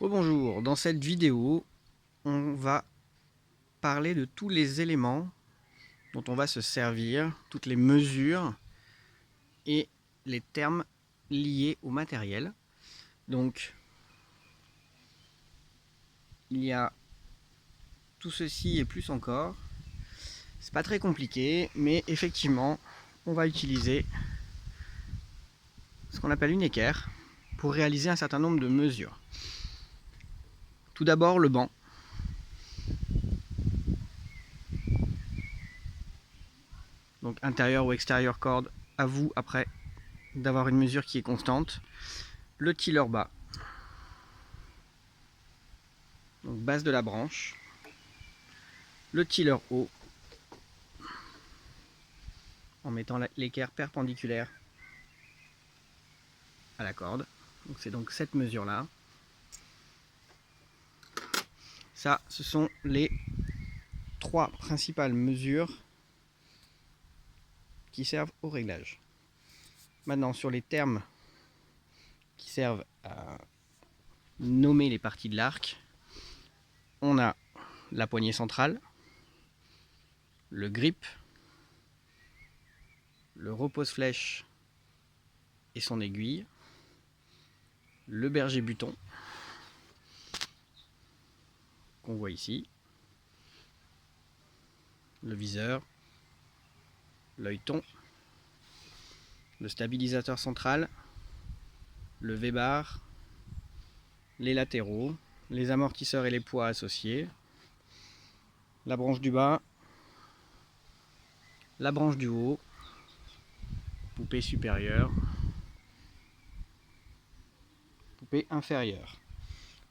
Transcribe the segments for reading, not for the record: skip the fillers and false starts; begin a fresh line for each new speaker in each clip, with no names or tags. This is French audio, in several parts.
Bonjour, dans cette vidéo, on va parler de tous les éléments dont on va se servir, toutes les mesures et les termes liés au matériel. Donc, il y a tout ceci et plus encore. C'est pas très compliqué, mais effectivement, on va utiliser ce qu'on appelle une équerre pour réaliser un certain nombre de mesures. Tout d'abord, le banc. Donc intérieur ou extérieur corde, à vous après d'avoir une mesure qui est constante. Le tiller bas, donc base de la branche. Le tiller haut, en mettant l'équerre perpendiculaire à la corde. Donc c'est donc cette mesure là. Ça, ce sont les trois principales mesures qui servent au réglage. Maintenant, sur les termes qui servent à nommer les parties de l'arc, on a la poignée centrale, le grip, le repose-flèche et son aiguille, le berger buton qu'on voit ici, le viseur, l'œilleton, le stabilisateur central, le V-bar, les latéraux, les amortisseurs et les poids associés, la branche du bas, la branche du haut, poupée supérieure, poupée inférieure.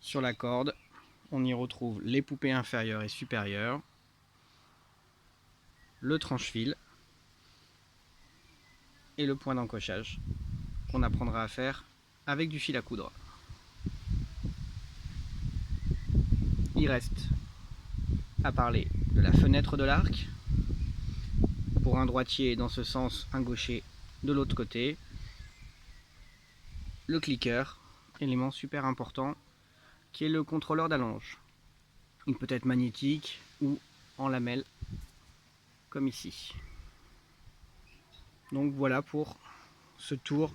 Sur la corde, on y retrouve les poupées inférieures et supérieures, le tranche-fil et le point d'encochage qu'on apprendra à faire avec du fil à coudre. Il reste à parler de la fenêtre de l'arc. Pour un droitier dans ce sens, un gaucher de l'autre côté. Le clicker, élément super important, qui est le contrôleur d'allonge. Il peut être magnétique ou en lamelle, comme ici. Donc voilà pour ce tour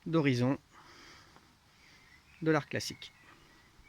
d'horizon de l'arc classique.